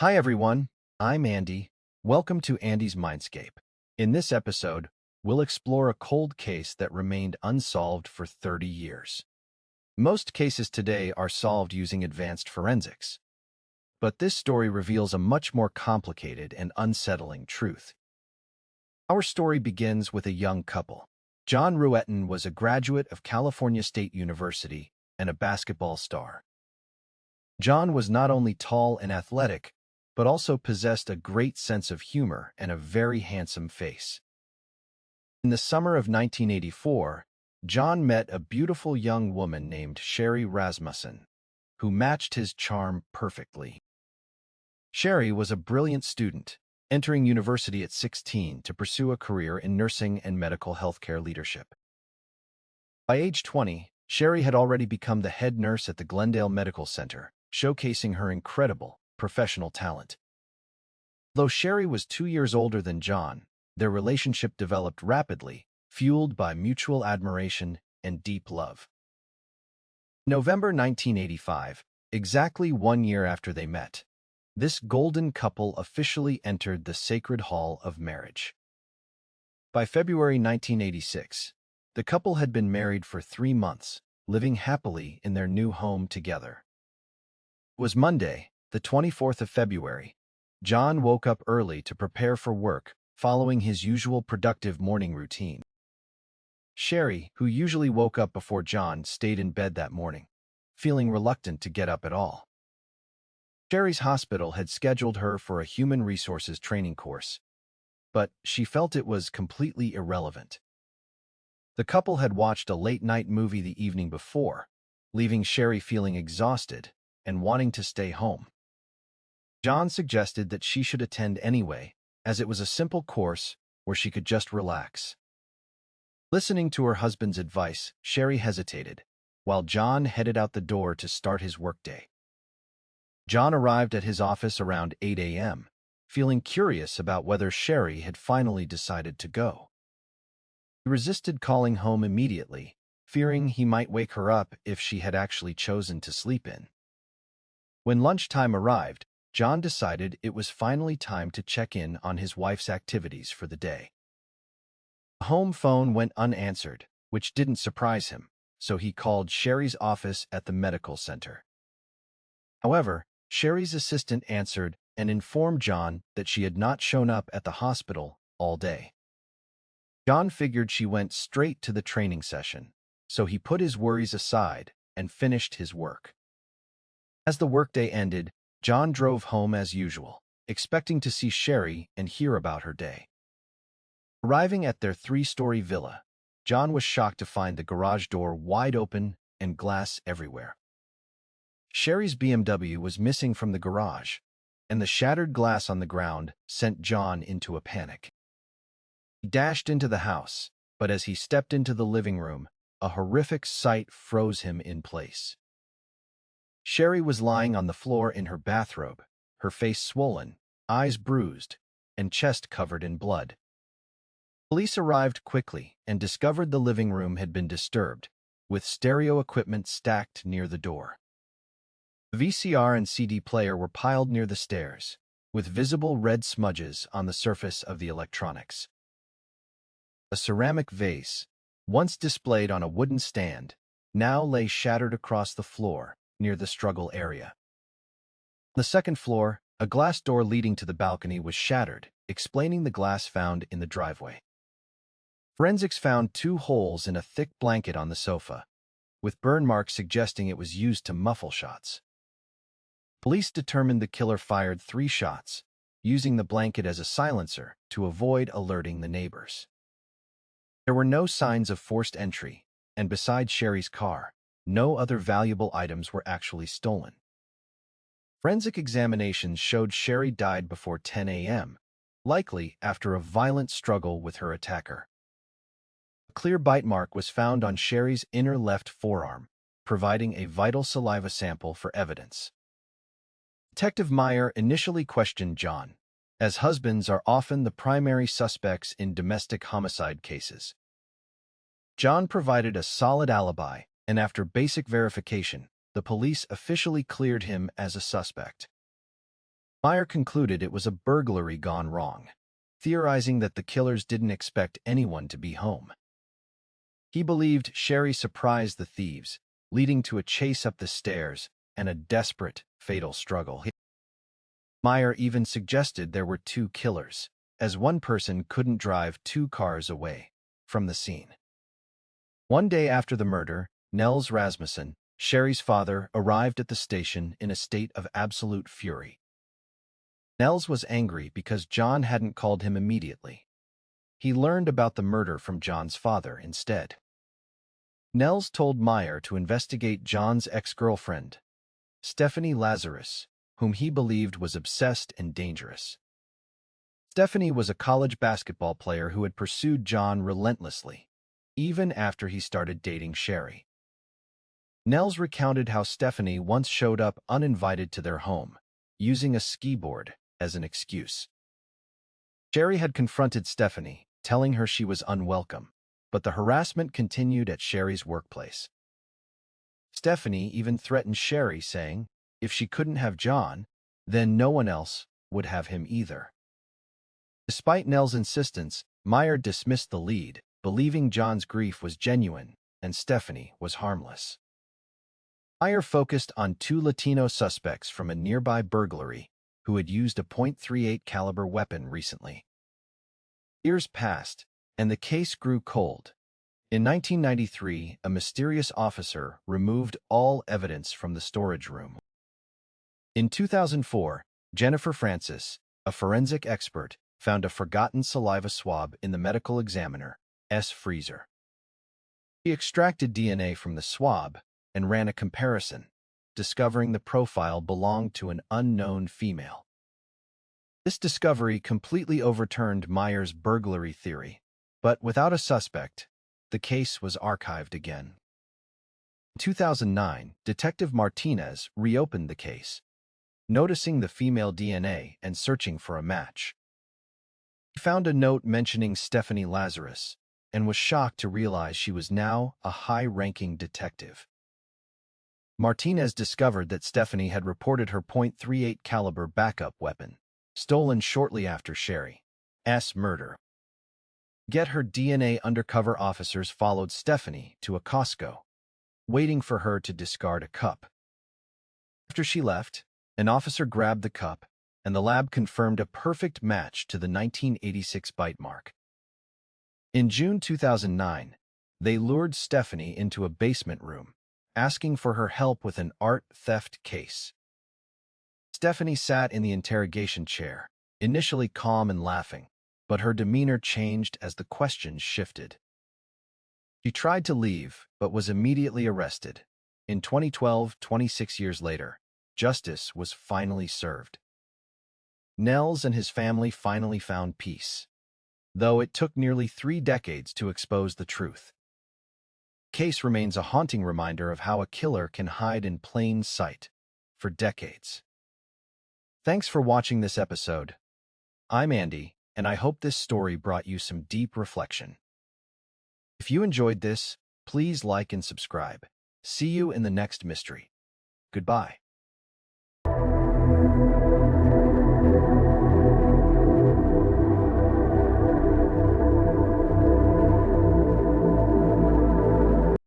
Hi everyone, I'm Andy. Welcome to Andy's Mindscape. In this episode, we'll explore a cold case that remained unsolved for 30 years. Most cases today are solved using advanced forensics, but this story reveals a much more complicated and unsettling truth. Our story begins with a young couple. John Ruetten was a graduate of California State University and a basketball star. John was not only tall and athletic, but also possessed a great sense of humor and a very handsome face. In the summer of 1984, John met a beautiful young woman named Sherry Rasmussen, who matched his charm perfectly. Sherry was a brilliant student, entering university at 16 to pursue a career in nursing and medical healthcare leadership. By age 20, Sherry had already become the head nurse at the Glendale Medical Center, showcasing her incredible professional talent. Though Sherry was 2 years older than John, their relationship developed rapidly, fueled by mutual admiration and deep love. November 1985, exactly 1 year after they met, this golden couple officially entered the Sacred Hall of Marriage. By February 1986, the couple had been married for 3 months, living happily in their new home together. It was Monday, the 24th of February. John woke up early to prepare for work, following his usual productive morning routine. Sherry, who usually woke up before John, stayed in bed that morning, feeling reluctant to get up at all. Sherry's hospital had scheduled her for a human resources training course, but she felt it was completely irrelevant. The couple had watched a late-night movie the evening before, leaving Sherry feeling exhausted and wanting to stay home. John suggested that she should attend anyway, as it was a simple course where she could just relax. Listening to her husband's advice, Sherry hesitated, while John headed out the door to start his workday. John arrived at his office around 8 a.m., feeling curious about whether Sherry had finally decided to go. He resisted calling home immediately, fearing he might wake her up if she had actually chosen to sleep in. When lunchtime arrived, John decided it was finally time to check in on his wife's activities for the day. The home phone went unanswered, which didn't surprise him, so he called Sherry's office at the medical center. However, Sherry's assistant answered and informed John that she had not shown up at the hospital all day. John figured she went straight to the training session, so he put his worries aside and finished his work. As the workday ended, John drove home as usual, expecting to see Sherry and hear about her day. Arriving at their 3-story villa, John was shocked to find the garage door wide open and glass everywhere. Sherry's BMW was missing from the garage, and the shattered glass on the ground sent John into a panic. He dashed into the house, but as he stepped into the living room, a horrific sight froze him in place. Sherry was lying on the floor in her bathrobe, her face swollen, eyes bruised, and chest covered in blood. Police arrived quickly and discovered the living room had been disturbed, with stereo equipment stacked near the door. The VCR and CD player were piled near the stairs, with visible red smudges on the surface of the electronics. A ceramic vase, once displayed on a wooden stand, now lay shattered across the floor near the struggle area. On the second floor, a glass door leading to the balcony was shattered, explaining the glass found in the driveway. Forensics found 2 holes in a thick blanket on the sofa, with burn marks suggesting it was used to muffle shots. Police determined the killer fired 3 shots, using the blanket as a silencer to avoid alerting the neighbors. There were no signs of forced entry, and besides Sherry's car, no other valuable items were actually stolen. Forensic examinations showed Sherry died before 10 a.m., likely after a violent struggle with her attacker. A clear bite mark was found on Sherry's inner left forearm, providing a vital saliva sample for evidence. Detective Meyer initially questioned John, as husbands are often the primary suspects in domestic homicide cases. John provided a solid alibi, and after basic verification, the police officially cleared him as a suspect. Meyer concluded it was a burglary gone wrong, theorizing that the killers didn't expect anyone to be home. He believed Sherry surprised the thieves, leading to a chase up the stairs and a desperate, fatal struggle. Meyer even suggested there were two killers, as one person couldn't drive 2 cars away from the scene. One day after the murder, Nels Rasmussen, Sherry's father, arrived at the station in a state of absolute fury. Nels was angry because John hadn't called him immediately. He learned about the murder from John's father instead. Nels told Meyer to investigate John's ex-girlfriend, Stephanie Lazarus, whom he believed was obsessed and dangerous. Stephanie was a college basketball player who had pursued John relentlessly, even after he started dating Sherry. Nels recounted how Stephanie once showed up uninvited to their home, using a ski board as an excuse. Sherry had confronted Stephanie, telling her she was unwelcome, but the harassment continued at Sherry's workplace. Stephanie even threatened Sherry, saying, if she couldn't have John, then no one else would have him either. Despite Nels' insistence, Meyer dismissed the lead, believing John's grief was genuine and Stephanie was harmless. Meyer focused on 2 Latino suspects from a nearby burglary who had used a .38 caliber weapon recently. Years passed, and the case grew cold. In 1993, a mysterious officer removed all evidence from the storage room. In 2004, Jennifer Francis, a forensic expert, found a forgotten saliva swab in the medical examiner's freezer. She extracted DNA from the swab and ran a comparison, discovering the profile belonged to an unknown female. This discovery completely overturned Meyer's burglary theory, but without a suspect, the case was archived again. In 2009, Detective Martinez reopened the case, noticing the female DNA and searching for a match. He found a note mentioning Stephanie Lazarus and was shocked to realize she was now a high-ranking detective. Martinez discovered that Stephanie had reported her .38 caliber backup weapon, stolen shortly after Sherry's murder. To get her DNA, undercover officers followed Stephanie to a Costco, waiting for her to discard a cup. After she left, an officer grabbed the cup, and the lab confirmed a perfect match to the 1986 bite mark. In June 2009, they lured Stephanie into a basement room, asking for her help with an art theft case. Stephanie sat in the interrogation chair, initially calm and laughing, but her demeanor changed as the questions shifted. She tried to leave, but was immediately arrested. In 2012, 26 years later, justice was finally served. Nels and his family finally found peace, though it took nearly 3 decades to expose the truth. The case remains a haunting reminder of how a killer can hide in plain sight for decades. Thanks for watching this episode. I'm Andy, and I hope this story brought you some deep reflection. If you enjoyed this, please like and subscribe. See you in the next mystery. Goodbye.